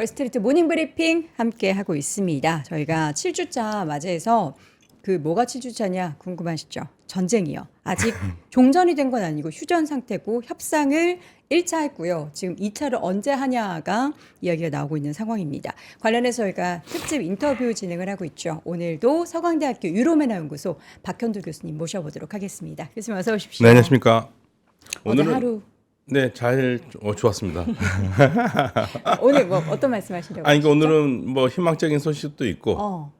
월스트리트 모닝 브리핑 함께 하고 있습니다. 저희가 7주차 맞이해서 뭐가 7주차냐 궁금하시죠? 전쟁이요. 아직 종전이 된 건 아니고 휴전 상태고 협상을 1차 했고요. 지금 2차를 언제 하냐가 이야기가 나오고 있는 상황입니다. 관련해서 저희가 특집 인터뷰 진행을 하고 있죠. 오늘도 서강대학교 유로메나연구소 박현두 교수님 모셔보도록 하겠습니다. 교수님 어서 오십시오. 네, 안녕하십니까. 오늘 하루 네, 좋았습니다. 오늘 뭐 어떤 말씀하시려고? 그러니까 오늘은 뭐 희망적인 소식도 있고,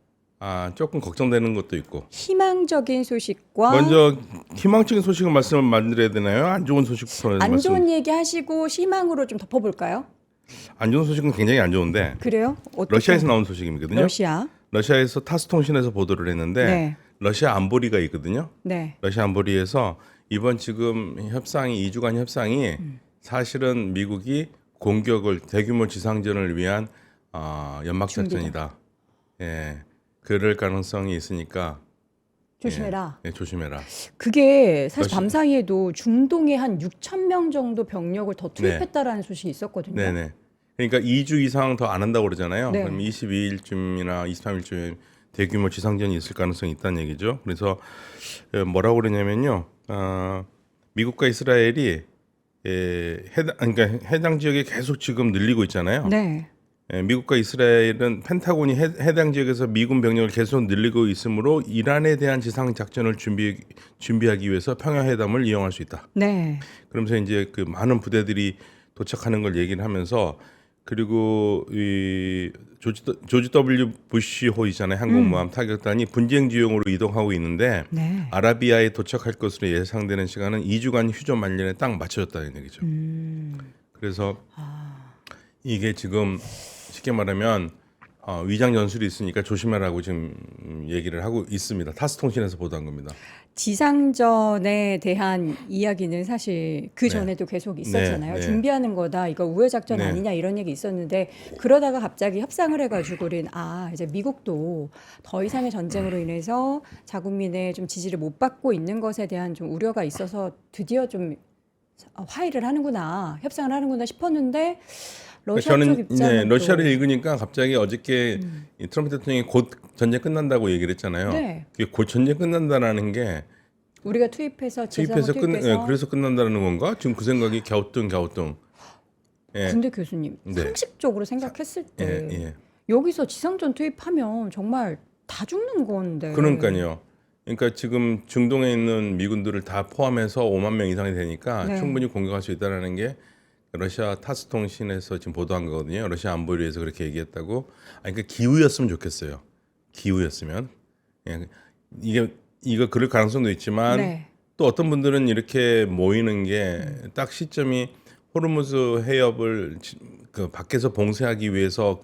조금 걱정되는 것도 있고. 희망적인 소식과 먼저 희망적인 소식을 말씀을 드려야 되나요? 안 좋은 소식부터 안 좋은 얘기 하시고 희망으로 좀 덮어볼까요? 안 좋은 소식은 굉장히 안 좋은데. 그래요? 러시아에서 나온 소식이거든요. 러시아에서 타스통신에서 보도를 했는데 네. 러시아 안보리가 있거든요. 네. 러시아 안보리에서 이번 지금 협상이 2주간 협상이 사실은 미국이 공격을 대규모 지상전을 위한 연막 작전이다. 예, 그럴 가능성이 있으니까 조심해라. 예, 조심해라. 그게 사실 밤사이에도 중동에 한 6천 명 정도 병력을 더 투입했다라는 소식이 있었거든요. 네네. 그러니까 2주 이상 더 안 한다고 그러잖아요. 네. 그럼 22일쯤이나 23일쯤에 대규모 지상전이 있을 가능성이 있다는 얘기죠. 그래서 뭐라고 그러냐면요. 미국과 이스라엘이 그러니까 해당 지역에 계속 지금 늘리고 있잖아요. 네. 미국과 이스라엘은 펜타곤이 해당 지역에서 미군 병력을 계속 늘리고 있으므로 이란에 대한 지상 작전을 준비하기 위해서 평화회담을 이용할 수 있다. 네. 그러면서 이제 그 많은 부대들이 도착하는 걸 얘기를 하면서 그리고 이 조지 W 부시 호이잖아요. 항공모함 타격단이 분쟁 지역으로 이동하고 있는데 아라비아에 도착할 것으로 예상되는 시간은 2주간 휴전 만료에 딱 맞춰졌다는 얘기죠. 그래서 이게 지금 쉽게 말하면 위장 전술이 있으니까 조심하라고 지금 얘기를 하고 있습니다. 타스통신에서 보도한 겁니다. 지상전에 대한 이야기는 사실 그 전에도 계속 있었잖아요. 네. 준비하는 거다. 이거 우회 작전 아니냐 이런 얘기 있었는데 그러다가 갑자기 협상을 해가지고는 이제 미국도 더 이상의 전쟁으로 인해서 자국민의 좀 지지를 못 받고 있는 것에 대한 좀 우려가 있어서 드디어 좀 화해를 하는구나, 협상을 하는구나 싶었는데. 저는 러시아를 읽으니까 갑자기 어저께 트럼프 대통령이 곧 전쟁 끝난다고 얘기를 했잖아요. 그게 곧 전쟁 끝난다라는 게 우리가 투입해서 그래서 끝난다는 건가? 지금 그 생각이 갸우뚱. 예. 근데 교수님 상식적으로 생각했을 때 예. 여기서 지상전 투입하면 정말 다 죽는 건데. 그러니까요. 그러니까 지금 중동에 있는 미군들을 다 포함해서 5만 명 이상이 되니까 충분히 공격할 수 있다라는 게 러시아 타스통신에서 지금 보도한 거거든요. 러시아 안보리에서 그렇게 얘기했다고. 그러니까 기우였으면 좋겠어요. 기우였으면. 이거 그럴 가능성도 있지만 또 어떤 분들은 이렇게 모이는 게 딱 시점이 호르무즈 해협을 그 밖에서 봉쇄하기 위해서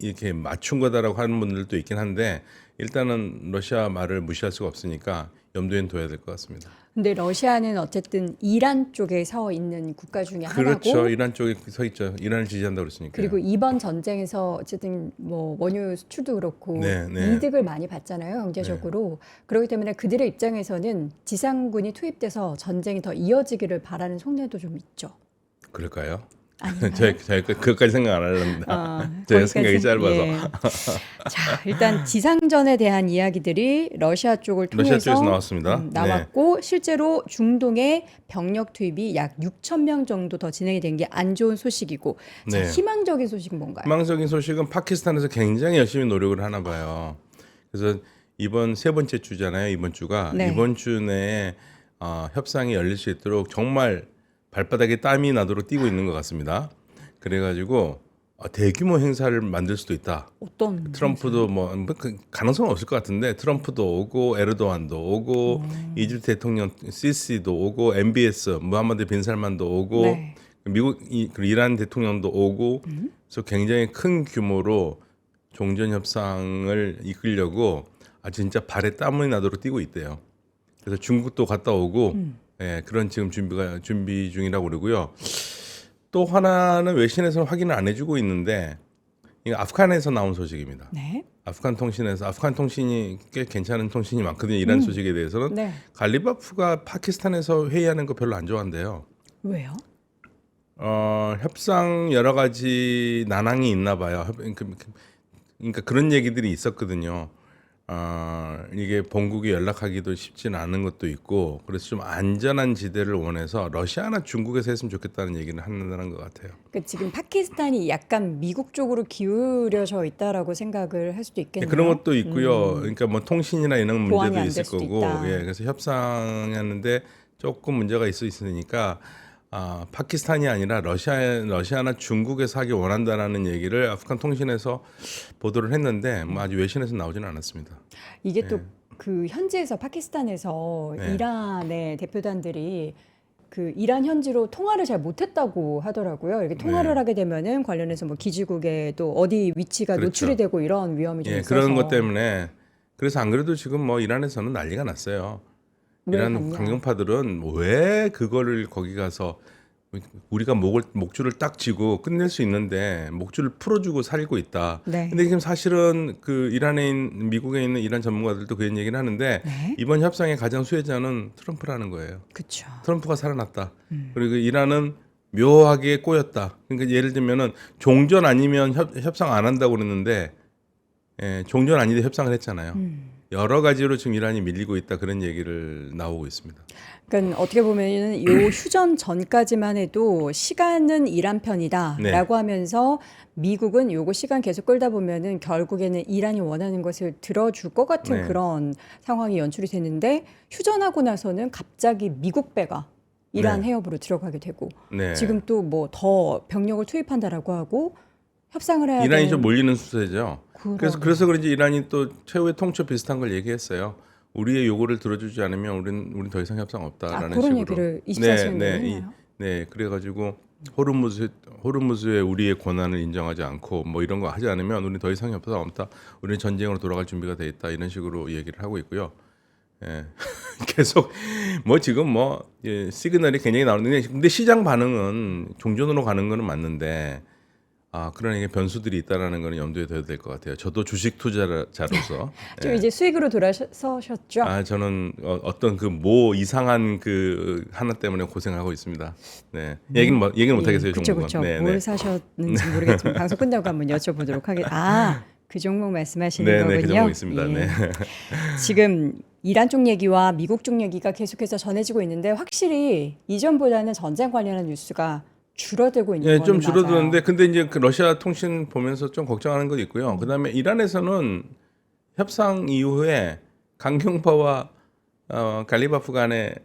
이렇게 맞춘 거다라고 하는 분들도 있긴 한데 일단은 러시아 말을 무시할 수가 없으니까 염두에 둬야 될 것 같습니다. 근데 러시아는 어쨌든 이란 쪽에 서 있는 국가 중에 하나고. 그렇죠. 이란 쪽에 서 있죠. 이란을 지지한다고 그랬으니까. 그리고 이번 전쟁에서 어쨌든 뭐 원유 수출도 그렇고 이득을 많이 봤잖아요. 경제적으로. 그렇기 때문에 그들의 입장에서는 지상군이 투입돼서 전쟁이 더 이어지기를 바라는 속내도 좀 있죠. 그럴까요? 제가 그것까지 생각 안 하려는데 제가 생각이 짧아서. 자, 일단 지상전에 대한 이야기들이 러시아 쪽을 통해서 나왔습니다. 나왔고 실제로 중동의 병력 투입이 약 6천 명 정도 더 진행이 된 게 안 좋은 소식이고 자, 희망적인 소식은 뭔가요? 희망적인 소식은 파키스탄에서 굉장히 열심히 노력을 하나 봐요. 그래서 이번 세 번째 주잖아요. 이번 주가 이번 주 내에 협상이 열릴 수 있도록 정말 발바닥에 땀이 나도록 뛰고 있는 것 같습니다. 그래가지고 대규모 행사를 만들 수도 있다. 어떤 트럼프도 그 가능성은 없을 것 같은데 트럼프도 오고 에르도안도 오고 이집트 대통령 시시도 오고 MBS 무함마드 빈 살만도 오고 미국 이란 대통령도 오고 그래서 굉장히 큰 규모로 종전 협상을 이끌려고 진짜 발에 땀이 나도록 뛰고 있대요. 그래서 중국도 갔다 오고. 그런 지금 준비 중이라고 그러고요. 또 하나는 외신에서는 확인을 안 해주고 있는데 이거 아프간에서 나온 소식입니다. 아프간 통신이 꽤 괜찮은 통신이 많거든요. 이란 소식에 대해서는 갈리바프가 파키스탄에서 회의하는 거 별로 안 좋아한대요. 왜요? 협상 여러 가지 난항이 있나 봐요. 그러니까 그런 얘기들이 있었거든요. 이게 본국에 연락하기도 쉽지는 않은 것도 있고, 그래서 좀 안전한 지대를 원해서 러시아나 중국에서 했으면 좋겠다는 얘기는 한다는 것 같아요. 그러니까 지금 파키스탄이 약간 미국 쪽으로 기울여져 있다라고 생각을 할 수도 있겠네요. 그런 것도 있고요. 그러니까 뭐 통신이나 이런 보완이 문제도 안될 있을 수도 거고, 있다. 예, 그래서 협상하는데 조금 문제가 있으니까 파키스탄이 아니라 러시아나 중국에서 하기 원한다라는 얘기를 아프간 통신에서 보도를 했는데 뭐 아주 외신에서 나오지는 않았습니다. 이게 또 그 현지에서 파키스탄에서 네. 이란의 대표단들이 그 이란 현지로 통화를 잘 못했다고 하더라고요. 이렇게 통화를 네. 하게 되면은 관련해서 뭐 기지국에 또 어디 위치가 그렇죠. 노출이 되고 이런 위험이 좀 예, 있어서 그런 것 때문에 그래서 안 그래도 지금 뭐 이란에서는 난리가 났어요. 왜 이란 갔냐. 강경파들은 왜 그거를 거기 가서 우리가 목줄을 딱 쥐고 끝낼 수 있는데 목줄을 풀어주고 살고 있다. 네. 근데 지금 사실은 그 미국에 있는 이란 전문가들도 그런 얘기를 하는데 네. 이번 협상의 가장 수혜자는 트럼프라는 거예요. 그렇죠. 트럼프가 살아났다. 그리고 이란은 묘하게 꼬였다. 그러니까 예를 들면은 종전 아니면 협상 안 한다고 그러는데 종전 아닌데 협상을 했잖아요. 여러 가지로 지금 이란이 밀리고 있다 그런 얘기를 나오고 있습니다. 그러니까 어떻게 보면은 요 휴전 전까지만 해도 시간은 이란 편이다라고 네. 하면서 미국은 요거 시간 계속 끌다 보면은 결국에는 이란이 원하는 것을 들어줄 것 같은 네. 그런 상황이 연출이 되는데 휴전하고 나서는 갑자기 미국 배가 이란 네. 해협으로 들어가게 되고 네. 지금 또 뭐 더 병력을 투입한다라고 하고 협상을 해야 이란이 되는 좀 몰리는 추세죠. 그러네요. 그래서 그런지 이란이 또 최후의 통첩 비슷한 걸 얘기했어요. 우리의 요구를 들어주지 않으면 우린 더 이상 협상 없다라는 그런 식으로. 얘기를 24시간에 했나요? 네, 그래가지고 호르무즈에 우리의 권한을 인정하지 않고 뭐 이런 거 하지 않으면 우리는 더 이상 협상 없다. 우리는 전쟁으로 돌아갈 준비가 돼 있다. 이런 식으로 얘기를 하고 있고요. 예. 계속 뭐 지금 시그널이 굉장히 나오는데 근데 시장 반응은 종전으로 가는 거는 맞는데. 그런 이게 변수들이 있다라는 거는 염두에 둬야 될 것 같아요. 저도 주식 투자자로서 좀 이제 수익으로 돌아서셨죠? 저는 어떤 그 이상한 그 하나 때문에 고생하고 있습니다. 네, 얘기는 못 하겠어요. 그렇죠, 종목은. 그렇죠. 네, 뭘 네. 사셨는지 모르겠지만 방송 끝나고 한번 여쭤보도록 하겠습니다. 그 종목 말씀하시는 네, 거군요. 네, 그 종목 있습니다. 예. 네. 지금 이란 쪽 얘기와 미국 쪽 얘기가 계속해서 전해지고 있는데 확실히 이전보다는 전쟁 관련한 뉴스가 줄어들고 있는 예, 거는 좀 줄어드는데 맞아요. 근데 이제 그 러시아 통신 보면서 좀 걱정하는 건 있고요. 그다음에 이란에서는 협상 이후에 강경파와 갈리바프 간에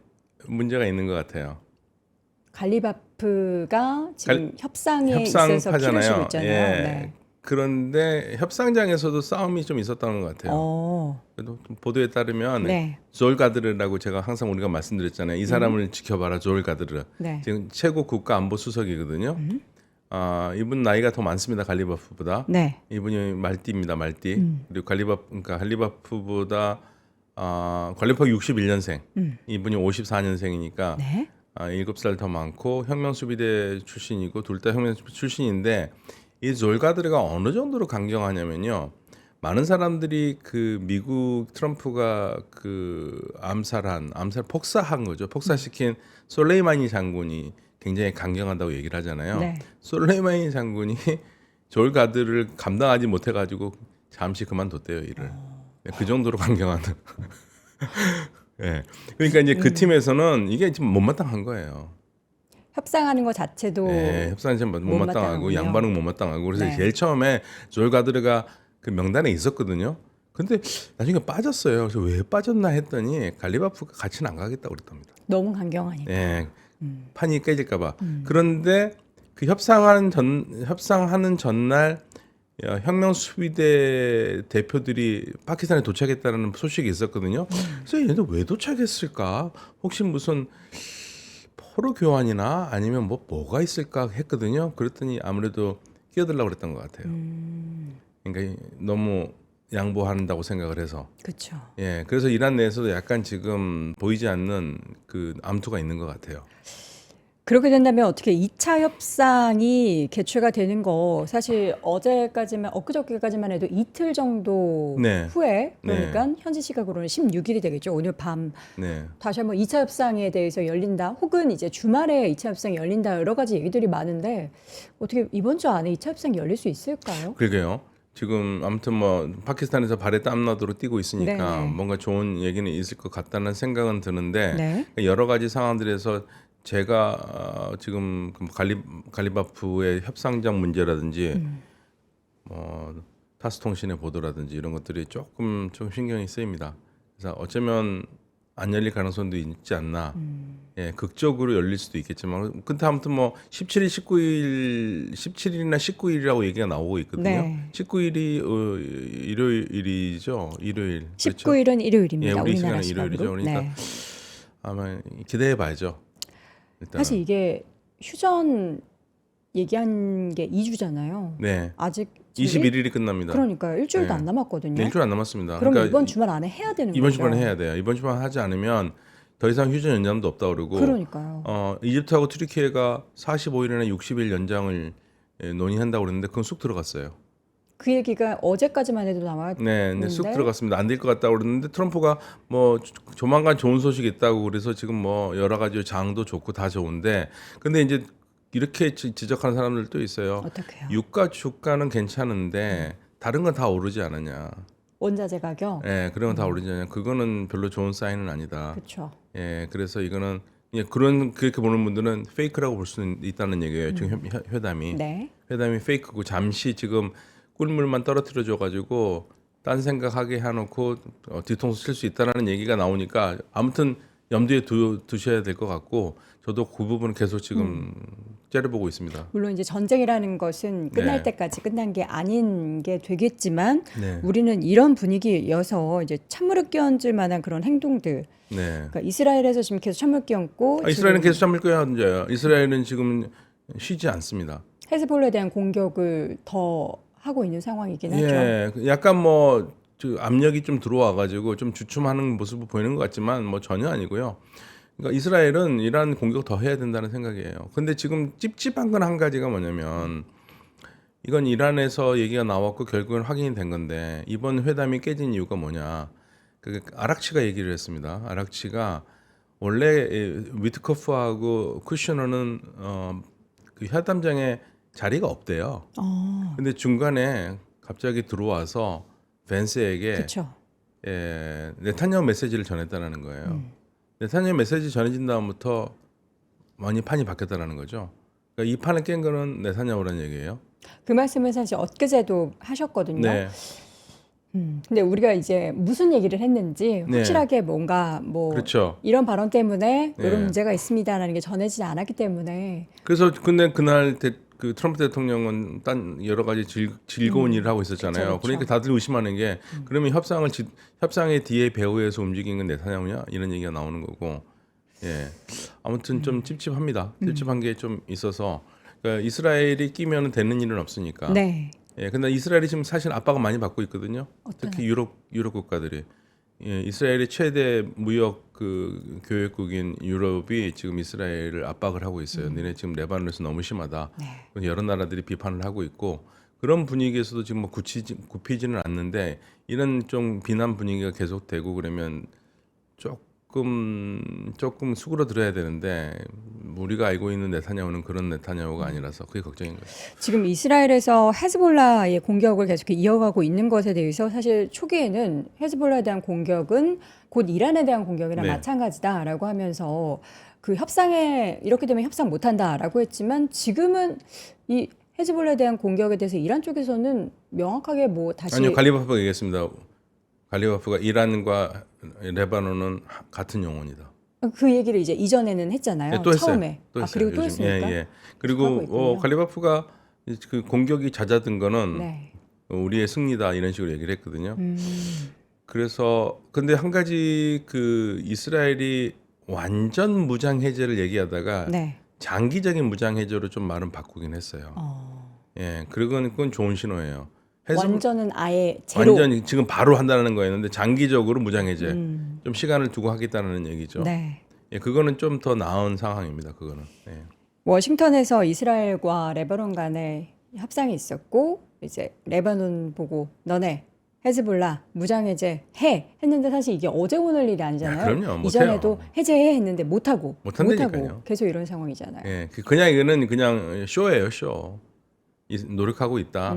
문제가 있는 것 같아요. 갈리바프가 지금 협상에 있어서 협상파잖아요. 키를 쉬고 있잖아요. 예. 네. 그런데 협상장에서도 싸움이 좀 있었다는 것 같아요. 그래도 좀 보도에 따르면 네. 졸가드르라고 제가 항상 우리가 말씀드렸잖아요. 이 사람을 지켜봐라, 졸가드르. 네. 지금 최고 국가 안보 수석이거든요. 이분 나이가 더 많습니다, 갈리바프보다. 네. 이분이 말띠입니다, 말띠. 그리고 갈리바프보다 갈리바프 61년생. 이분이 54년생이니까 네. 7살 더 많고 혁명수비대 출신이고 둘 다 혁명수비대 출신인데 이 졸가드르가 어느 정도로 강경하냐면요. 많은 사람들이 그 미국 트럼프가 그 폭사한 거죠. 폭사시킨 솔레이마니 장군이 굉장히 강경하다고 얘기를 하잖아요. 네. 솔레이마니 장군이 졸가드를 감당하지 못해가지고 잠시 그만뒀대요 일을. 그 정도로 강경한. 예. 그러니까 이제 그 팀에서는 이게 지금 못마땅한 거예요. 협상하는 것 자체도 협상이 좀 못마땅하고 못마땅하군요. 양반은 못마땅하고 그래서 네. 제일 처음에 졸가드르가 그 명단에 있었거든요. 근데 나중에 빠졌어요. 그래서 왜 빠졌나 했더니 갈리바프가 같이는 안 가겠다고 그랬답니다. 너무 강경하니까. 예. 판이 깨질까봐. 그런데 그 협상하는 전날 혁명수비대 대표들이 파키스탄에 도착했다는 소식이 있었거든요. 그래서 얘네들 왜 도착했을까? 혹시 무슨 포로 교환이나 아니면 뭐가 있을까 했거든요. 그랬더니 아무래도 끼어들려고 그랬던 것 같아요. 그러니까 너무 양보한다고 생각을 해서. 그렇죠. 예, 그래서 이란 내에서도 약간 지금 보이지 않는 그 암투가 있는 것 같아요. 그렇게 된다면 어떻게 2차 협상이 개최가 되는 거 사실 어제까지만 엊그저께까지만 해도 이틀 정도 네. 후에 그러니까 현지 시각으로는 16일이 되겠죠. 오늘 밤 네. 다시 한번 2차 협상에 대해서 열린다. 혹은 이제 주말에 2차 협상이 열린다. 여러 가지 얘기들이 많은데 어떻게 이번 주 안에 2차 협상이 열릴 수 있을까요? 그러게요. 지금 아무튼 뭐 파키스탄에서 발에 땀나도록 뛰고 있으니까 네네. 뭔가 좋은 얘기는 있을 것 같다는 생각은 드는데 네. 여러 가지 상황들에서 제가 지금 그 갈리바프의 협상장 문제라든지 뭐 타스통신의 보도라든지 이런 것들이 조금 신경이 쓰입니다. 그래서 어쩌면 안 열릴 가능성도 있지 않나. 예, 극적으로 열릴 수도 있겠지만 근데 아무튼 뭐 17일, 19일, 17일이나 19일이라고 얘기가 나오고 있거든요. 네. 19일이 일요일이죠. 일요일. 그렇죠? 19일은 일요일입니다. 예, 우리 우리나라 시간은 일요일이죠. 시각으로. 그러니까 네. 아마 기대해 봐야죠. 일단은. 사실 이게 휴전 얘기한 게 2주잖아요. 네. 아직 지금 21일이 끝납니다. 그러니까요. 일주일도 네. 안 남았거든요. 네, 일주일 안 남았습니다. 그럼 그러니까 이번 주말 안에 해야 되는 이번 거죠. 주말에 해야 돼요. 이번 주말 하지 않으면 더 이상 휴전 연장도 없다 그러고 그러니까요. 이집트하고 튀르키예가 45일이나 60일 연장을 논의한다고 그랬는데 그건 쑥 들어갔어요. 그 얘기가 어제까지만 해도 네, 나왔는데 네, 쑥 들어갔습니다. 안 될 것 같다고 그랬는데 트럼프가 뭐 조만간 좋은 소식 있다고 그래서 지금 뭐 여러 가지 장도 좋고 다 좋은데 근데 이제 이렇게 지적하는 사람들도 있어요. 어떡해요? 유가 주가는 괜찮은데 다른 건 다 오르지 않았냐. 원자재 가격. 예, 그런 건 다 오르지 않냐. 그거는 별로 좋은 사인은 아니다. 그렇죠. 예, 그래서 이거는 그렇게 보는 분들은 페이크라고 볼 수 있다는 얘기예요. 지금 회담이 네. 회담이 페이크고 잠시 지금 꿀물만 떨어뜨려 줘가지고 딴 생각하게 해놓고 뒤통수 칠 수 있다라는 얘기가 나오니까 아무튼 염두에 두셔야 될 것 같고 저도 그 부분은 계속 지금 째려보고 있습니다. 물론 이제 전쟁이라는 것은 끝날 네. 때까지 끝난 게 아닌 게 되겠지만 네, 우리는 이런 분위기여서 이제 찬물을 끼얹을 만한 그런 행동들. 네. 그러니까 이스라엘에서 지금 계속 찬물 끼얹고 이스라엘은 지금 계속 참을 거야 이제 이스라엘은 지금 쉬지 않습니다. 헤즈볼라에 대한 공격을 더 하고 있는 상황이긴 하죠. 예, 약간 뭐 압력이 좀 들어와가지고 좀 주춤하는 모습을 보이는 것 같지만 뭐 전혀 아니고요. 그러니까 이스라엘은 이란 공격 더 해야 된다는 생각이에요. 근데 지금 찝찝한 건 한 가지가 뭐냐면 이건 이란에서 얘기가 나왔고 결국은 확인이 된 건데 이번 회담이 깨진 이유가 뭐냐? 그 아락치가 얘기를 했습니다. 아락치가 원래 위트코프하고 쿠셔너는 그 회담장에 자리가 없대요. 근데 중간에 갑자기 들어와서 벤스에게 그렇죠. 네타냐후 메시지를 전했다는 거예요. 네타냐후 메시지 전해진 다음부터 많이 판이 바뀌었다는 거죠. 그러니까 이 판을 깬 거는 네타냐후라는 얘기예요. 그 말씀을 사실 엊그제도 하셨거든요. 네, 근데 우리가 이제 무슨 얘기를 했는지 네. 확실하게 뭔가 뭐 그렇죠. 이런 발언 때문에 네. 이런 문제가 있습니다라는 게 전해지지 않았기 때문에 그래서 근데 그날 그 트럼프 대통령은 딴 여러 가지 즐거운 일을 하고 있었잖아요. 그쵸. 그러니까 다들 의심하는 게 그러면 협상의 뒤에 배후에서 움직인 건 네타냐후냐 이런 얘기가 나오는 거고. 예. 아무튼 좀 찝찝합니다. 찝찝한 게 좀 있어서 그러니까 이스라엘이 끼면 되는 일은 없으니까. 네. 예. 근데 이스라엘이 지금 사실 압박을 많이 받고 있거든요. 어떤 특히 유럽 국가들이. 예, 이스라엘의 최대 무역 그 교역국인 유럽이 지금 이스라엘을 압박을 하고 있어요. 너네 지금 레바논에서 너무 심하다. 네. 여러 나라들이 비판을 하고 있고 그런 분위기에서도 지금 뭐 굽히지는 않는데 이런 좀 비난 분위기가 계속되고 그러면 조금 수그러들어야 되는데 우리가 알고 있는 네타냐후는 그런 네타냐후가 아니라서 그게 걱정인 거예요. 지금 이스라엘에서 헤즈볼라의 공격을 계속 이어가고 있는 것에 대해서 사실 초기에는 헤즈볼라에 대한 공격은 곧 이란에 대한 공격이랑 네. 마찬가지다라고 하면서 그 협상에 이렇게 되면 협상 못한다라고 했지만 지금은 이 헤즈볼라에 대한 공격에 대해서 이란 쪽에서는 명확하게 뭐 다시 아니요, 갈리바프가 얘기했습니다. 갈리바프가 이란과 레바논은 같은 영혼이다. 그 얘기를 이제 이전에는 했잖아요. 네, 또 했어요. 처음에. 또 아, 했어요. 그리고 또 요즘. 했습니까? 예. 하고 그리고 있군요. 갈리바프가 그 공격이 잦아든 거는 네. 우리의 승리다 이런 식으로 얘기를 했거든요. 음. 그래서 근데 한 가지 그 이스라엘이 완전 무장 해제를 얘기하다가 네. 장기적인 무장 해제로 좀 말은 바꾸긴 했어요. 예, 그건 좋은 신호예요. 완전은 아예 제로. 완전히 지금 바로 한다는 거였는데 장기적으로 무장 해제, 음. 좀 시간을 두고 하겠다는 얘기죠. 네. 예, 그거는 좀 더 나은 상황입니다. 그거는. 예. 워싱턴에서 이스라엘과 레바논 간에 협상이 있었고 이제 레바논 보고 너네 헤즈볼라 무장해제 해 했는데 사실 이게 어제 오늘 일이 아니잖아요. 그럼요. 이전에도 못해요. 해제해 했는데 못하고 못한다니까요. 계속 이런 상황이잖아요. 그냥 이거는 그냥 쇼예요, 쇼. 노력하고 있다.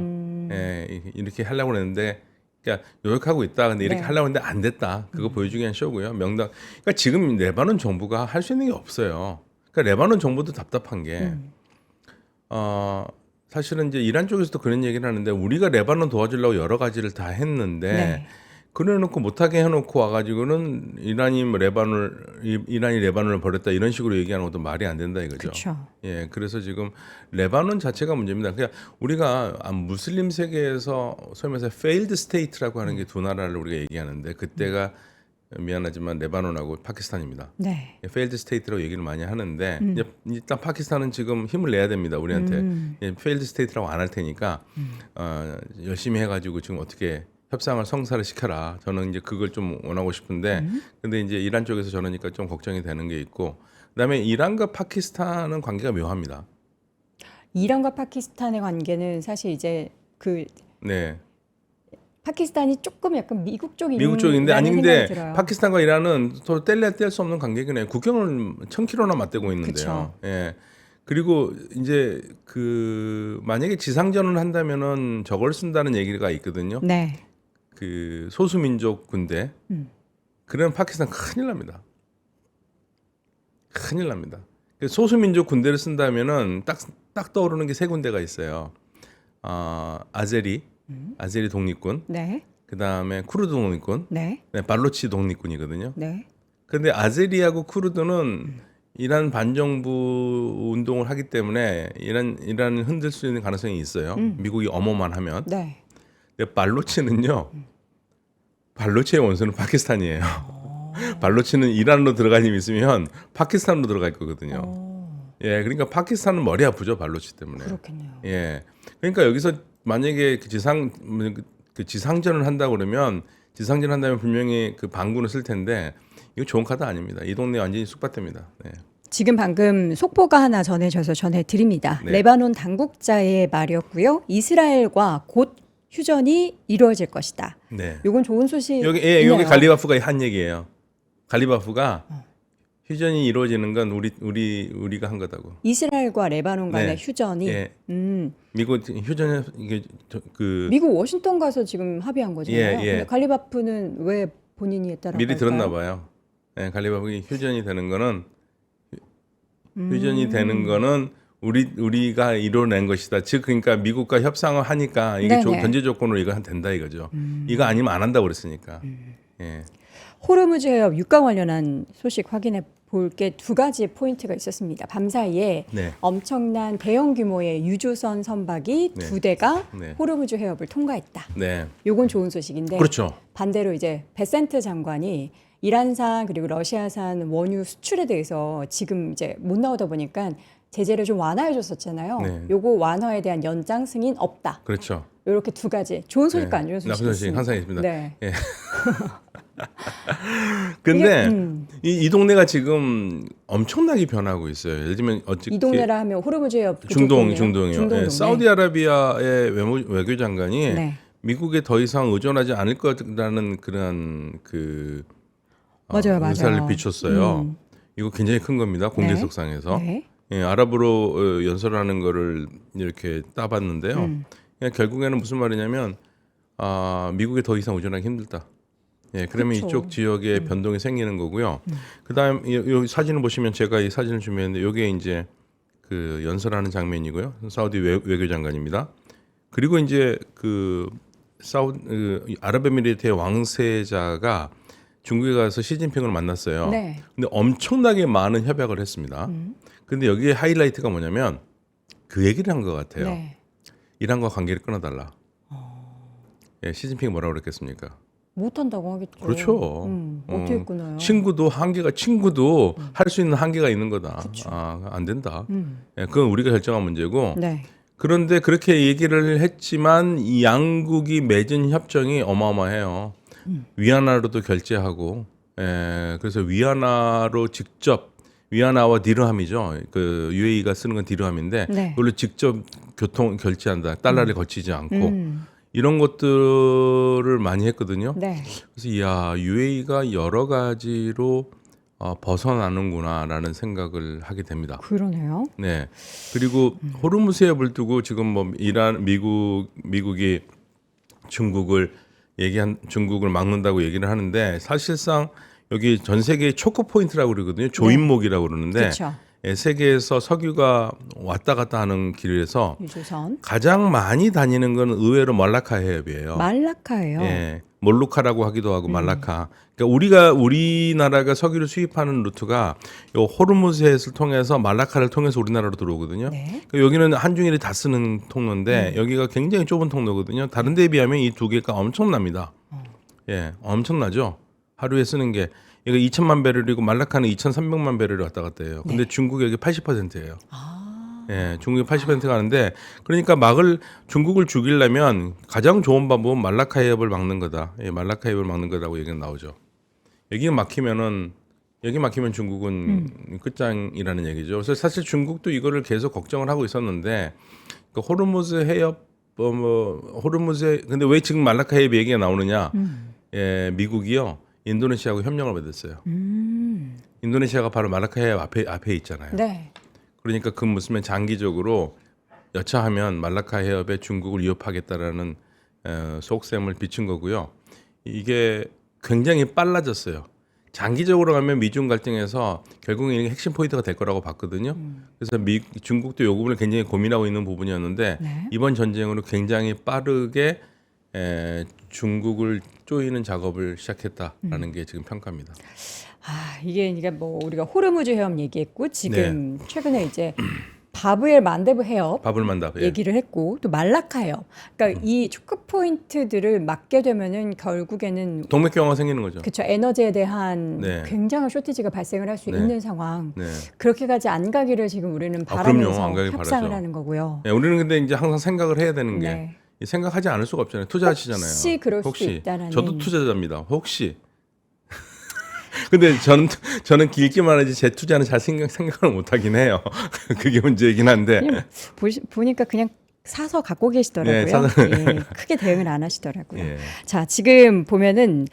이렇게 하려고 했는데, 그러니까 노력하고 있다. 근데 이렇게 네. 하려고 했는데 안 됐다. 그거 보여주기 위한 쇼고요. 명당. 그러니까 지금 레바논 정부가 할 수 있는 게 없어요. 그러니까 레바논 정부도 답답한 게, 사실은 이제 이란 쪽에서도 그런 얘기를 하는데 우리가 레바논 도와주려고 여러 가지를 다 했는데. 네. 그래놓고 못하게 해놓고 와가지고는 이란이 레바논을 버렸다 이런 식으로 얘기하는 것도 말이 안 된다 이거죠. 그렇죠. 예, 그래서 지금 레바논 자체가 문제입니다. 그냥 우리가 무슬림 세계에서 소위 말해서 failed state라고 하는 게 두 나라를 우리가 얘기하는데 그때가 미안하지만 레바논하고 파키스탄입니다. 네. failed state라고 얘기를 많이 하는데 이제 일단 파키스탄은 지금 힘을 내야 됩니다. 우리한테 failed state라고 안 할 테니까 열심히 해가지고 지금 어떻게 협상을 성사를 시켜라. 저는 이제 그걸 좀 원하고 싶은데, 근데 이제 이란 쪽에서 저러니까 좀 걱정이 되는 게 있고, 그다음에 이란과 파키스탄은 관계가 묘합니다. 이란과 파키스탄의 관계는 사실 이제 그 네, 파키스탄이 조금 약간 미국 쪽이 미국 쪽인데 아닌데 들어요. 파키스탄과 이란은 서로 뗄래야 뗄 수 없는 관계긴 해요. 국경을 1,000km나 맞대고 있는데요. 그쵸. 예. 그리고 이제 그 만약에 지상전을 한다면은 저걸 쓴다는 얘기가 있거든요. 네. 그 소수민족 군대. 그러면 파키스탄 큰일 납니다. 큰일 납니다. 소수민족 군대를 쓴다면은 딱 떠오르는 게 세 군데가 있어요. 아제리 독립군, 네. 그 다음에 쿠르드 독립군, 네. 네, 발로치 독립군이거든요. 네. 그런데 아제리하고 쿠르드는 이란 반정부 운동을 하기 때문에 이란을 흔들 수 있는 가능성이 있어요. 미국이 엄호만 하면. 네. 근데 발로치는요. 발로치의 원수는 파키스탄이에요. 발로치는 이란으로 들어간 힘이 있으면 파키스탄으로 들어갈 거거든요. 예, 그러니까 파키스탄은 머리 아프죠 발로치 때문에. 그렇겠네요. 예, 그러니까 여기서 만약에 지상전을 한다 그러면 지상전 한다면 분명히 그 반군을 쓸 텐데 이거 좋은 카드 아닙니다. 이 동네 완전히 쑥밭됩니다. 네. 지금 방금 속보가 하나 전해져서 전해드립니다. 네. 레바논 당국자의 말이었고요. 이스라엘과 곧 휴전이 이루어질 것이다. 네. 이건 좋은 소식. 여기 갈리바프가 한 얘기예요. 갈리바프가 휴전이 이루어지는 건 우리가 한 거다고. 이스라엘과 레바논 간의 네. 휴전이. 예. 미국 휴전에 이게 미국 워싱턴 가서 지금 합의한 거잖아요. 예, 예. 근데 갈리바프는 왜 본인이 했다라고 미리 할까요? 들었나 봐요. 예, 갈리바프가 휴전이 되는 거는 우리가 이뤄낸 것이다. 즉 그러니까 미국과 협상을 하니까 이게 네네. 전제 조건으로 이거 된다 이거죠. 이거 아니면 안 한다고 그랬으니까. 예. 호르무즈 해협 육가 관련한 소식 확인해 볼 게 두 가지 포인트가 있었습니다. 밤사이에 네. 엄청난 대형 규모의 유조선 선박이 네. 두 대가 네. 호르무즈 해협을 통과했다. 네. 요건 좋은 소식인데 그렇죠. 반대로 이제 베센트 장관이 이란산 그리고 러시아산 원유 수출에 대해서 지금 이제 못 나오다 보니까 제재를 좀 완화해 줬었잖아요. 네. 요거 완화에 대한 연장 승인 없다. 그렇죠. 이렇게 두 가지 좋은 소식과 안 좋은 소식이 나쁜 소식 있습니다. 항상 있습니다. 네. 예. 근데 이 동네가 지금 엄청나게 변하고 있어요. 예를 들면 이 동네라 하면 호르무즈 해협 그쪽 중동이요. 동네요? 중동 예, 동네. 사우디아라비아의 외교장관이 네. 미국에 더 이상 의존하지 않을 거라는 그런 맞아요. 의사를 비췄어요. 이거 굉장히 큰 겁니다. 공개석상에서. 네. 예, 아랍어로 연설하는 거를 이렇게 따봤는데요. 그냥 결국에는 무슨 말이냐면 미국에 더 이상 의존하기 힘들다. 예, 그러면 그쵸. 이쪽 지역에 변동이 생기는 거고요. 그다음 이 사진을 보시면 제가 이 사진을 준비했는데 이게 이제 그 연설하는 장면이고요. 사우디 외교장관입니다. 그리고 이제 아랍에미리트의 왕세자가 중국에 가서 시진핑을 만났어요. 네. 근데 엄청나게 많은 협약을 했습니다. 근데 여기에 하이라이트가 뭐냐면 그 얘기를 한 것 같아요. 네. 이란과 관계를 끊어달라. 예, 시진핑이 뭐라고 그랬겠습니까? 못 한다고 하겠죠. 그렇죠. 어떻게 끊어요? 친구도 할 수 있는 한계가 있는 거다. 안 된다. 예, 그건 우리가 결정한 문제고. 네. 그런데 그렇게 얘기를 했지만 이 양국이 맺은 협정이 어마어마해요. 위안화로도 결제하고, 그래서 위안화로 직접 위안화와 디르함이죠. 그 UAE가 쓰는 건 디르함인데 네. 그걸로 직접 교통 결제한다. 달러를 거치지 않고 이런 것들을 많이 했거든요. 네. 그래서 이야 UAE가 여러 가지로 벗어나는구나라는 생각을 하게 됩니다. 그러네요. 네. 그리고 호르무즈 해협을 두고 지금 뭐 이란 미국이 중국을 막는다고 얘기를 하는데 사실상 여기 전 세계 초크 포인트라고 그러거든요. 조임목이라고 그러는데 그렇죠. 세계에서 석유가 왔다 갔다 하는 길에서 유조선. 가장 많이 다니는 건 의외로 말라카 해협이에요. 말라카예요. 예. 몰루카라고 하기도 하고 말라카. 그러니까 우리나라가 석유를 수입하는 루트가 요 호르무즈 해협을 통해서 말라카를 통해서 우리나라로 들어오거든요. 네. 그러니까 여기는 한중일이 다 쓰는 통로인데 여기가 굉장히 좁은 통로거든요. 다른 데에 비하면 이 두 개가 엄청납니다. 예, 엄청나죠. 하루에 쓰는 게 이거 2천만 배럴이고 말라카는 2,300만 배럴이 왔다 갔다 해요. 근데 중국이 여기 80%예요. 예, 중국이 80% 가는데 그러니까 중국을 죽이려면 가장 좋은 방법은 말라카 해협을 막는 거다. 예, 말라카 해협을 막는 거라고 얘기가 나오죠. 여기 막히면 중국은 끝장이라는 얘기죠. 그래서 사실 중국도 이거를 계속 걱정을 하고 있었는데 그 호르무즈 해협 호르무즈 근데 왜 지금 말라카 해협 얘기가 나오느냐? 예, 미국이요. 인도네시아하고 협력을 맺었어요. 인도네시아가 바로 말라카 해협 앞에 있잖아요. 네. 그러니까 그 무슨 장기적으로 여차하면 말라카 해협에 중국을 위협하겠다라는 속셈을 비춘 거고요. 이게 굉장히 빨라졌어요. 장기적으로 가면 미중 갈등에서 결국은 이게 핵심 포인트가 될 거라고 봤거든요. 그래서 중국도 이 부분을 굉장히 고민하고 있는 부분이었는데 네. 이번 전쟁으로 굉장히 빠르게 중국을 조이는 작업을 시작했다라는 게 지금 평가입니다. 이게 뭐 우리가 호르무즈 해협 얘기했고 지금 최근에 이제 바브엘 만데브 해협 바불만답. 예. 얘기를 했고 또 말라카 해협. 그러니까 이 초크 포인트들을 막게 되면은 결국에는 동맥경화가 생기는 거죠. 그렇죠. 에너지에 대한 네. 굉장한 쇼티지가 발생을 할 수 네. 있는 상황. 네. 그렇게까지 안 가기를 지금 우리는 그럼요. 바라면서 안 가길 협상을 바라죠. 하는 거고요. 네, 우리는 근데 이제 항상 생각을 해야 되는 게 네. 생각하지 않을 수가 없잖아요. 투자하시잖아요. 혹시 그럴 수도 있다라는. 저도 투자자입니다. 혹시. 근데 저는 길게만 하지 제 투자는 잘 생각을 못 하긴 해요. 그게 문제이긴 한데. 그냥 보니까 그냥 사서 갖고 계시더라고요. 네, 예, 크게 대응을 안 하시더라고요. 예. 자, 지금 보면은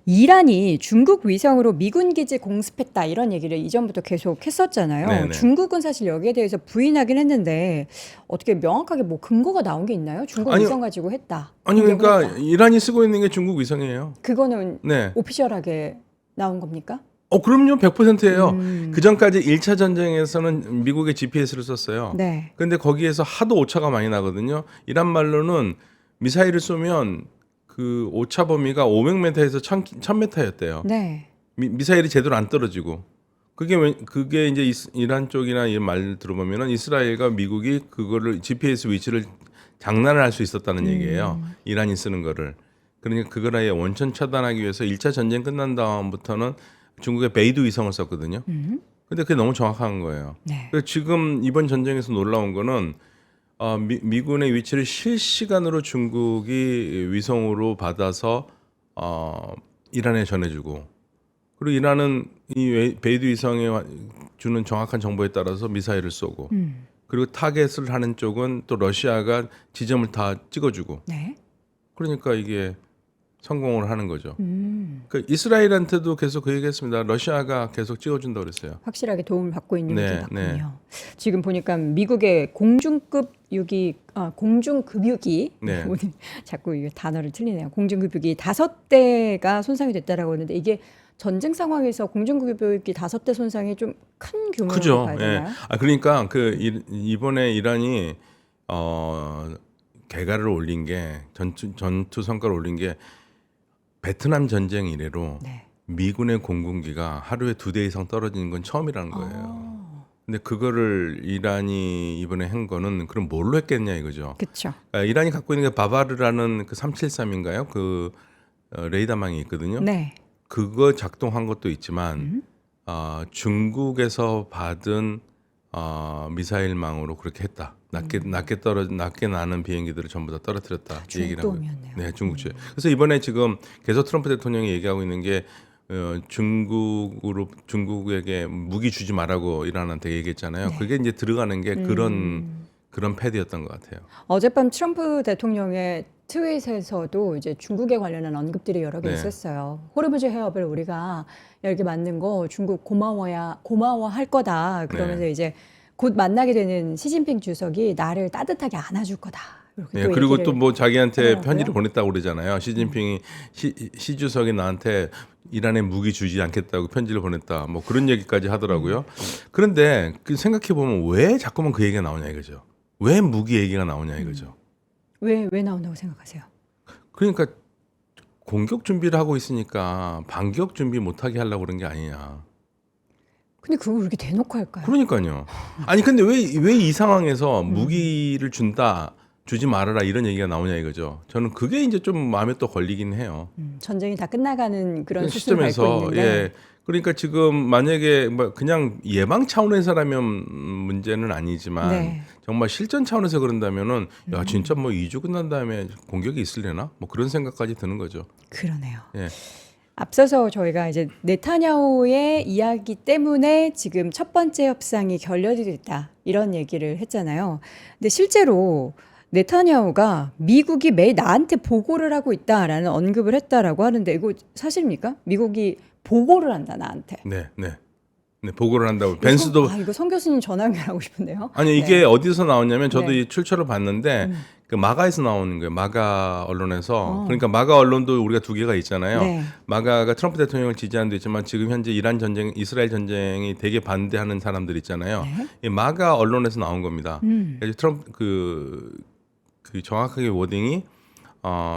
이란이 중국 위성으로 미군 기지 공습했다 이런 얘기를 이전부터 계속 했었잖아요. 네네. 중국은 사실 여기에 대해서 부인하긴 했는데 어떻게 명확하게 뭐 근거가 나온 게 있나요? 중국 아니, 위성 가지고 했다. 아니 공격을 그러니까 했다. 이란이 쓰고 있는 게 중국 위성이에요. 그거는 네. 오피셜하게 나온 겁니까? 그럼요. 100%예요. 그 전까지 1차 전쟁에서는 미국의 GPS를 썼어요. 네. 근데 거기에서 하도 오차가 많이 나거든요. 이란 말로는 미사일을 쏘면 그 오차 범위가 500m에서 1000m였대요. 네. 미사일이 제대로 안 떨어지고. 그게 이제 이란 쪽이나 이 말 들어보면은 이스라엘과 미국이 그거를 GPS 위치를 장난을 할 수 있었다는 얘기예요. 이란이 쓰는 거를. 그러니까 그걸 아예 원천 차단하기 위해서 1차 전쟁 끝난 다음부터는 중국의 베이두 위성을 썼거든요. 근데 그게 너무 정확한 거예요. 네. 그래서 지금 이번 전쟁에서 놀라운 거는 미군의 위치를 실시간으로 중국이 위성으로 받아서 이란에 전해주고 그리고 이란은 이 베이두 위성에 주는 정확한 정보에 따라서 미사일을 쏘고 그리고 타겟을 하는 쪽은 또 러시아가 지점을 다 찍어주고 네. 그러니까 이게 성공을 하는 거죠. 그러니까 이스라엘한테도 계속 그 얘기했습니다. 러시아가 계속 찍어준다고 그랬어요. 확실하게 도움을 받고 있는 네, 게 맞군요. 네. 지금 보니까 미국의 공중급 공중급유기 네. 오늘 자꾸 이 단어를 틀리네요. 공중급유기 5대가 손상이 됐다라고 했는데 이게 전쟁 상황에서 공중급유기 5대 손상이 좀 큰 규모로 크죠. 봐야 예. 되나요? 그러니까 이번에 이란이 개가를 올린 게 전투 성과를 올린 게 베트남 전쟁 이래로 네. 미군의 공군기가 하루에 2대 이상 떨어지는 건 처음이라는 거예요. 근데 그거를 이란이 이번에 한 거는 그럼 뭘로 했겠냐 이거죠. 그렇죠. 이란이 갖고 있는 게 바바르라는 그 373인가요? 그 레이더망이 있거든요. 네. 그거 작동한 것도 있지만 중국에서 받은 미사일망으로 그렇게 했다. 낮게 나는 비행기들을 전부 다 떨어뜨렸다. 이 얘기를 하고. 중동이었네요. 네, 중국제. 그래서 이번에 지금 계속 트럼프 대통령이 얘기하고 있는 게 중국에게 무기 주지 말라고 이란한테 얘기했잖아요. 네. 그게 이제 들어가는 게 그런 패드였던 것 같아요. 어젯밤 트럼프 대통령의 트윗에서도 이제 중국에 관련한 언급들이 여러 개 네. 있었어요. 호르무즈 해협을 우리가 열게 만든 거 중국 고마워할 거다. 그러면서 네. 이제 곧 만나게 되는 시진핑 주석이 나를 따뜻하게 안아줄 거다. 이렇게 네, 또 그리고 얘기를 또 뭐 자기한테 하더라고요. 편지를 보냈다고 그러잖아요. 시진핑이 시 주석이 나한테 이란에 무기 주지 않겠다고 편지를 보냈다. 뭐 그런 얘기까지 하더라고요. 그런데 그 생각해 보면 왜 자꾸만 그 얘기가 나오냐 이거죠. 왜 무기 얘기가 나오냐 이거죠. 왜 나온다고 생각하세요? 그러니까 공격 준비를 하고 있으니까 반격 준비 못하게 하려고 그런 게 아니냐. 근데 그걸 왜 이렇게 대놓고 할까요? 그러니까요. 아니 근데 왜 이 상황에서 무기를 준다, 주지 말아라 이런 얘기가 나오냐 이거죠. 저는 그게 이제 좀 마음에 또 걸리긴 해요. 전쟁이 다 끝나가는 그런 그 수순을 밟고 시점에서 있는데 예. 그러니까 지금 만약에 뭐 그냥 예방 차원에서라면 문제는 아니지만 네. 정말 실전 차원에서 그런다면은 야 진짜 뭐 2주 끝난 다음에 공격이 있으려나? 뭐 그런 생각까지 드는 거죠. 그러네요. 예. 앞서서 저희가 이제 네타냐후의 이야기 때문에 지금 첫 번째 협상이 결렬이 됐다 이런 얘기를 했잖아요. 근데 실제로 네타냐후가 미국이 매일 나한테 보고를 하고 있다라는 언급을 했다라고 하는데 이거 사실입니까? 미국이 보고를 한다 나한테. 네, 네. 네, 보고를 한다고. 벤스도 이거 성 교수님 전화 연결하고 싶은데요. 아니 이게 네. 어디서 나오냐면 저도 네. 이 출처를 봤는데 그 마가에서 나오는 거예요. 마가 언론에서. 어. 그러니까 마가 언론도 우리가 두 개가 있잖아요. 네. 마가가 트럼프 대통령을 지지하는 데 있지만 지금 현재 이란 전쟁, 이스라엘 전쟁이 되게 반대하는 사람들 있잖아요. 네. 이 마가 언론에서 나온 겁니다. 그래서 트럼프 그 정확하게 워딩이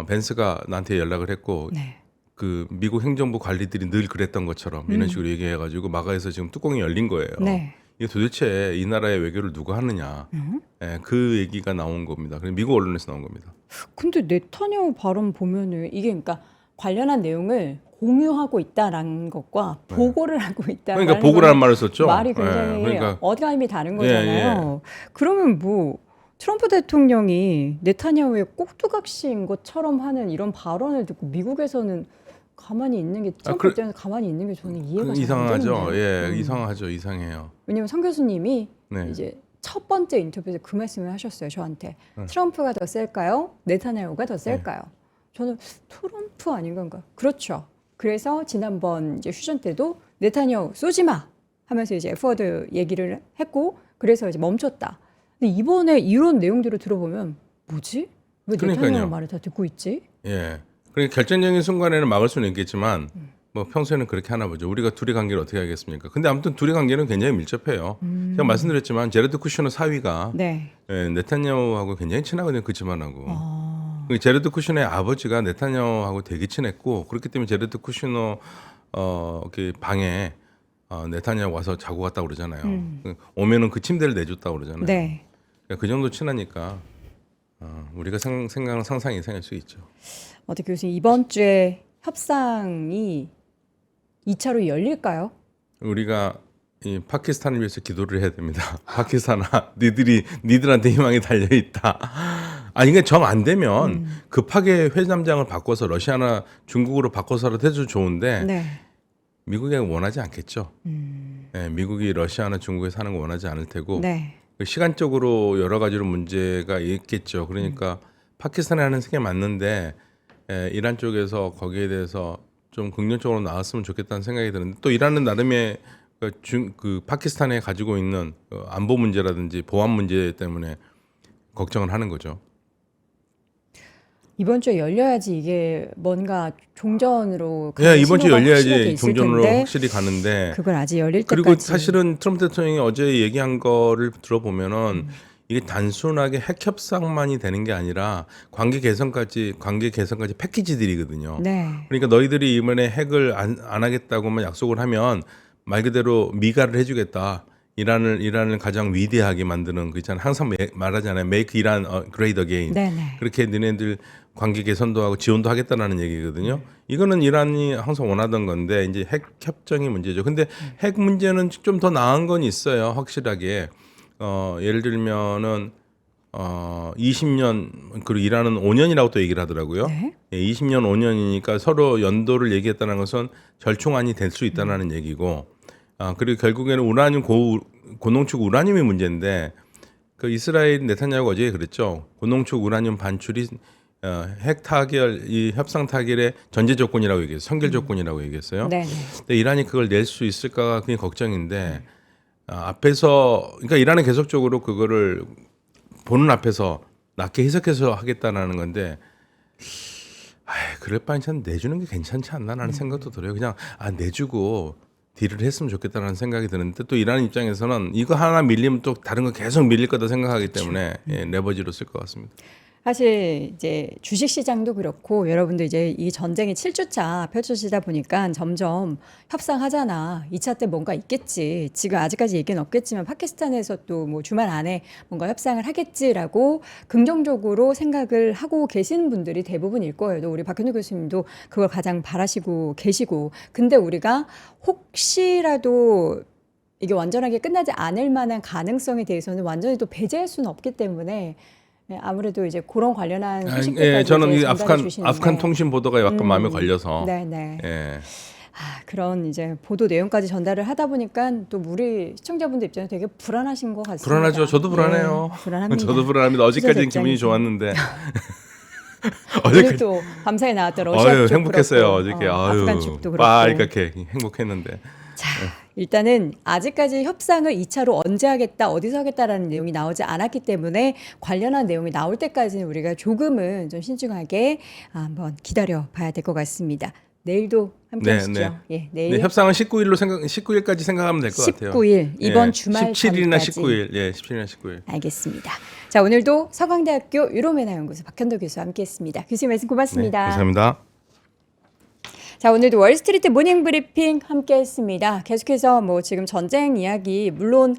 벤스가 나한테 연락을 했고 네. 그 미국 행정부 관리들이 늘 그랬던 것처럼 이런 식으로 얘기해가지고 마가에서 지금 뚜껑이 열린 거예요. 네. 이게 도대체 이 나라의 외교를 누가 하느냐? 예, 그 얘기가 나온 겁니다. 그래서 미국 언론에서 나온 겁니다. 근데 네타냐후 발언 보면은 이게 그러니까 관련한 내용을 공유하고 있다라는 것과 보고를 하고 있다라는 그러니까 보고라는 말을 썼죠. 말이 굉장히 예, 그러니까 어감이 다른 거잖아요. 그러면 뭐 트럼프 대통령이 네타냐후의 꼭두각시인 것처럼 하는 이런 발언을 듣고 미국에서는 가만히 있는 게 트럼프 입장에서 가만히 있는 게 저는 이해가 잘 안 이상하죠. 되는데요. 예, 이상하죠. 이상해요. 왜냐면 성 교수님이 네. 이제 첫 번째 인터뷰에서 그 말씀을 하셨어요. 저한테 트럼프가 더 셀까요? 네타냐후가 더 셀까요? 저는 트럼프 아닌가? 그렇죠. 그래서 지난번 이제 휴전 때도 네타냐후 쏘지 마 하면서 이제 F-워드 얘기를 했고 그래서 이제 멈췄다. 근데 이번에 이런 내용들을 들어보면 뭐지? 왜 그러니까요. 네타냐후 말을 다 듣고 있지? 예. 그러니까 결정적인 순간에는 막을 수는 있겠지만 뭐 평소에는 그렇게 하나 보죠. 우리가 둘의 관계를 어떻게 하겠습니까? 근데 아무튼 둘의 관계는 굉장히 밀접해요. 제가 말씀드렸지만 제레드 쿠셔너 사위가 네. 예, 네타냐후하고 굉장히 친하거든요. 그 집안하고. 제레드 쿠셔너의 아버지가 네타냐후하고 되게 친했고 그렇기 때문에 제레드 쿠셔너 그 방에 네타냐후 와서 자고 갔다고 그러잖아요. 오면은 그 침대를 내줬다고 그러잖아요. 네. 그러니까 그 정도 친하니까 우리가 생각하는 상상 이상일 수 있죠. 어떻게 교수님 이번 주에 협상이 2차로 열릴까요? 우리가 이 파키스탄을 위해서 기도를 해야 됩니다. 파키스탄아, 니들한테 희망이 달려 있다. 아니 이게 정 안 되면 급하게 회담장을 바꿔서 러시아나 중국으로 바꿔서라도 해도 좋은데 네. 미국이 원하지 않겠죠. 네, 미국이 러시아나 중국에 사는 거 원하지 않을 테고 네. 시간적으로 여러 가지로 문제가 있겠죠. 그러니까 파키스탄에 하는 게 맞는데 이란 쪽에서 거기에 대해서 좀 긍정적으로 나왔으면 좋겠다는 생각이 드는데 또 이란은 나름의 그 파키스탄에 가지고 있는 안보 문제라든지 보안 문제 때문에 걱정을 하는 거죠. 이번 주에 열려야지 이게 뭔가 종전으로 예, 이번 주에 신호가 확실하게 열려야지 있을 종전으로 텐데 확실히 가는데 그걸 아직 열릴 때까지 그리고 사실은 트럼프 대통령이 어제 얘기한 거를 들어보면은 이게 단순하게 핵 협상만이 되는 게 아니라 관계 개선까지 패키지들이거든요. 네. 그러니까 너희들이 이번에 핵을 안 하겠다고만 약속을 하면 말 그대로 미가를 해주겠다. 이란을 가장 위대하게 만드는 그 있잖아요. 항상 말하잖아요. Make Iran great again. 네네. 그렇게 너네들 관계 개선도 하고 지원도 하겠다라는 얘기거든요. 이거는 이란이 항상 원하던 건데 이제 핵 협정이 문제죠. 근데 핵 문제는 좀 더 나은 건 있어요. 확실하게. 예를 들면은 20년 그리고 일하는 5년이라고 또 얘기를 하더라고요. 네. 예, 20년 5년이니까 서로 연도를 얘기했다는 것은 절충안이 될 수 있다는 얘기고, 그리고 결국에는 우라늄 고농축 우라늄이 문제인데, 그 이스라엘 네타냐후가 어제 그랬죠. 고농축 우라늄 반출이 핵 타결, 이 협상 타결의 전제 조건이라고 얘기했어요. 선결 조건이라고 얘기했어요. 네. 네. 근데 이란이 그걸 낼 수 있을까가 굉장히 걱정인데, 앞에서 그러니까 이란은 계속적으로 그거를 보는 앞에서 낮게 해석해서 하겠다라는 건데, 그럴 바엔 참 내주는 게 괜찮지 않나라는 생각도 들어요. 그냥 내주고 딜을 했으면 좋겠다는 생각이 드는데, 또 이란 입장에서는 이거 하나 밀리면 또 다른 거 계속 밀릴 거다 생각하기 때문에 레버지로 쓸 것 같습니다. 사실 이제 주식 시장도 그렇고 여러분도 이제 이 전쟁이 7주차 펼쳐지다 보니까 점점 협상하잖아. 2차 때 뭔가 있겠지. 지금 아직까지 얘기는 없겠지만 파키스탄에서 또 뭐 주말 안에 뭔가 협상을 하겠지라고 긍정적으로 생각을 하고 계시는 분들이 대부분일 거예요. 또 우리 박현우 교수님도 그걸 가장 바라시고 계시고. 근데 우리가 혹시라도 이게 완전하게 끝나지 않을 만한 가능성에 대해서는 완전히 또 배제할 수는 없기 때문에 네, 아무래도 이제 그런 관련한 소식들까지 저는 이제 이 전달해 주시는데. 아프간 통신 보도가 약간 마음에 걸려서. 네네. 예. 그런 이제 보도 내용까지 전달을 하다 보니까 또 우리 시청자분들 입장에서 되게 불안하신 것 같습니다. 불안하죠. 저도 불안해요. 예, 불안합니다. 저도 불안합니다. 어제까지는 기분이 입장에서. 좋았는데. 오늘 또 밤사이 나왔던 러시아 쪽 행복했어요. 그렇고, 어저께. 아프간 쪽도 그렇고. 빨갛게 행복했는데. 자, 일단은 아직까지 협상을 2차로 언제 하겠다, 어디서 하겠다라는 내용이 나오지 않았기 때문에 관련한 내용이 나올 때까지는 우리가 조금은 좀 신중하게 한번 기다려 봐야 될 것 같습니다. 내일도 함께 하시죠. 예, 내일 협상은 19일까지 생각하면 될 것 같아요. 19일 이번 주말 17일이나 전까지. 19일. 예, 17일이나 19일. 알겠습니다. 자, 오늘도 서강대학교 유로메나연구소 박현도 교수와 함께했습니다. 교수님 말씀 고맙습니다. 네, 감사합니다. 자, 오늘도 월스트리트 모닝 브리핑 함께 했습니다. 계속해서 뭐 지금 전쟁 이야기, 물론,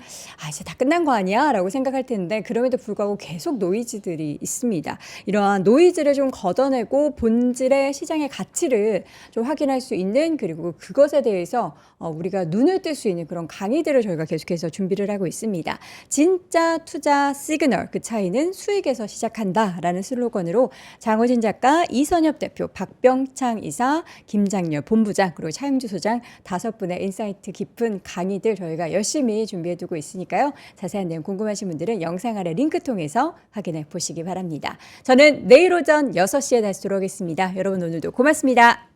이제 다 끝난 거 아니야? 라고 생각할 텐데, 그럼에도 불구하고 계속 노이즈들이 있습니다. 이러한 노이즈를 좀 걷어내고 본질의 시장의 가치를 좀 확인할 수 있는, 그리고 그것에 대해서 우리가 눈을 뜰 수 있는 그런 강의들을 저희가 계속해서 준비를 하고 있습니다. 진짜 투자 시그널, 그 차이는 수익에서 시작한다 라는 슬로건으로 장호진 작가, 이선엽 대표, 박병창 이사, 김장렬 본부장, 그리고 차영주 소장 5분의 인사이트 깊은 강의들 저희가 열심히 준비해두고 있으니까요. 자세한 내용 궁금하신 분들은 영상 아래 링크 통해서 확인해 보시기 바랍니다. 저는 내일 오전 6시에 다시 돌아오겠습니다. 여러분 오늘도 고맙습니다.